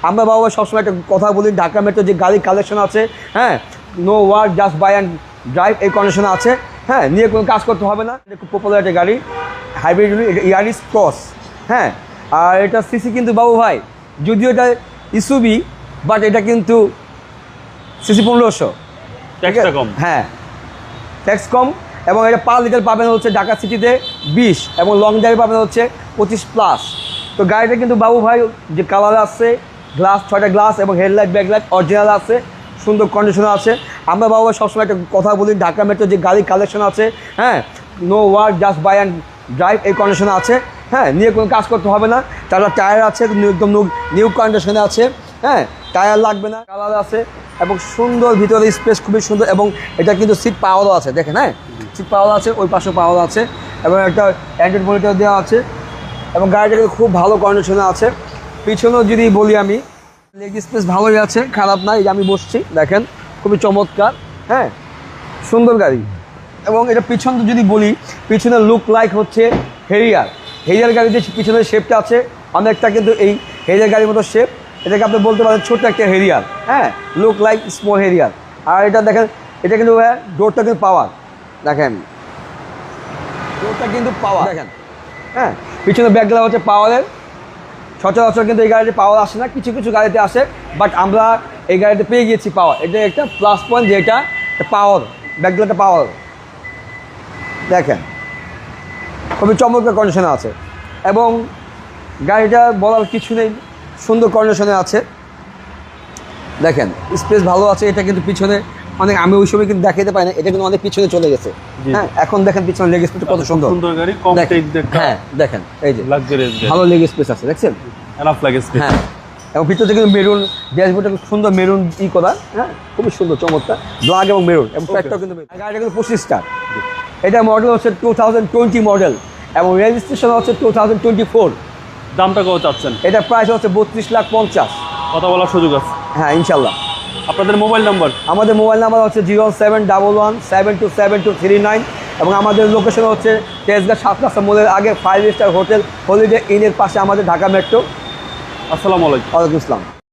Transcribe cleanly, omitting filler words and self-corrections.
আমরা বাবা সবসময় একটা কথা বলি, ঢাকা মেট্রো যে গাড়ি কালেকশন আছে, হ্যাঁ, no work just buy and drive এই কন্ডিশন আছে, হ্যাঁ, নিয়ে কোনো কাজ করতে হবে না। এটা খুব পপুলার একটা গাড়ি, হাইব্রিড ইয়ারিস ক্রস, হ্যাঁ। আর এটা সিসি কিন্তু বাবু ভাই, যদিও এটা ইসুবি, বাট এটা কিন্তু সিসি 1500, ট্যাক্সটা কম। হ্যাঁ, ট্যাক্স কম। এবং এটা পার লিটার পাবেন হচ্ছে ঢাকা সিটিতে 20 এবং লং ড্রাইভ পাবেন হচ্ছে 25+। তো গাড়িটা কিন্তু বাবু ভাই যে কালার আছে, গ্লাস 6টা গ্লাস এবং হেডলাইট ব্যাকলাইট অরিজিনাল আছে, সুন্দর কন্ডিশন আছে। আমরা বাবু ভাই সবসময় একটা কথা বলি, ঢাকা মেট্রো যে গাড়ি কালেকশন আছে, হ্যাঁ, no work just buy and drive এই কন্ডিশন আছে, হ্যাঁ, নিয়ে কোনো কাজ করতে হবে না। তারপর টায়ার আছে একদম নিউ কন্ডিশনে আছে, হ্যাঁ, টায়ার লাগবে না, কালার আছে এবং সুন্দর ভিতরে স্পেস খুবই সুন্দর। এবং এটা কিন্তু সিট পাওয়ারও আছে, দেখেন, হ্যাঁ, সিট পাওয়ার আছে, ওই পাশে পাওয়ার আছে এবং একটা অ্যান্ড্রয়েড মনিটর দেওয়া আছে এবং গাড়িটা কিন্তু খুব ভালো কন্ডিশনে আছে। পিছনেও যদি বলি আমি, লেগ স্পেস ভালোই আছে, খারাপ না। এই যে আমি বসছি, দেখেন, খুবই চমৎকার, হ্যাঁ, সুন্দর গাড়ি। এবং এটা পিছন যদি বলি, পিছনে লুক লাইক হচ্ছে হেরিয়ার গাড়ি যে পিছনের শেপটা আছে অনেকটা কিন্তু এই হেরিয়ার গাড়ির মতো শেপ। এটাকে আপনি বলতে পারেন ছোট্ট একটা হেরিয়ার, হ্যাঁ, লুক লাইক স্মল হেরিয়ার। আর এটা দেখেন, এটা কিন্তু ডোরটা কিন্তু পাওয়ার, দেখেন ডোরটা কিন্তু পাওয়ার, দেখেন, হ্যাঁ, পিছনে ব্যাকগ্লা হচ্ছে পাওয়ারের। সচরাচর কিন্তু এই গাড়িতে পাওয়ার আসে না, কিছু কিছু গাড়িতে আসে, বাট আমরা এই গাড়িতে পেয়ে গিয়েছি পাওয়ার। এটা একটা প্লাস পয়েন্ট যে এটা পাওয়ার, ব্যাকগ্লাটা পাওয়ার, দেখেন খুবই চমৎকার কন্ডিশনে আছে। এবং গাড়িটা বলার কিছু নেই, সুন্দর কন্ডিশনে আছে, দেখেন স্পেস ভালো আছে। এটা কিন্তু পিছনে অনেক, আমি ওই সময় কিন্তু দেখাতে পাই না, এটা কিন্তু অনেক পিছনে চলে গেছে, হ্যাঁ, এখন দেখেন পিছনে লেগ স্পেস কত সুন্দর, সুন্দর গাড়ি, কম টেক দেখা, হ্যাঁ, দেখেন এই যে লাক্সারিয়াস গাড়ি, ভালো লেগ স্পেস আছে, দেখছেন, এনাফ লেগ স্পেস, হ্যাঁ। এবং ভিতরে কিন্তু মেরুন, ড্যাশবোর্ডটা খুব সুন্দর মেরুন করা, হ্যাঁ, খুবই সুন্দর চমৎকার ব্ল্যাক এবং মেরুন, এবং প্যাকটাও কিন্তু গাড়িটা কিন্তু 25 এটা মডেল হচ্ছে 2020 মডেল এবং রেজিস্ট্রেশন হচ্ছে 2024। দামটা কত চাচ্ছেন? এটা প্রাইস হচ্ছে 32,50,000। কথা বলার সুযোগ আছে, হ্যাঁ, ইনশাল্লাহ। আপনাদের মোবাইল নাম্বার? আমাদের মোবাইল নাম্বার হচ্ছে 07117272239 এবং আমাদের লোকেশন হচ্ছে তেজগাঁ 7 রাস্তা মোড়ের আগে 5 স্টার হোটেল হলিডে ইনের পাশে আমাদের ঢাকা মেট্রো। আসসালামু আলাইকুম। ওয়ালাইকুম আসসালাম।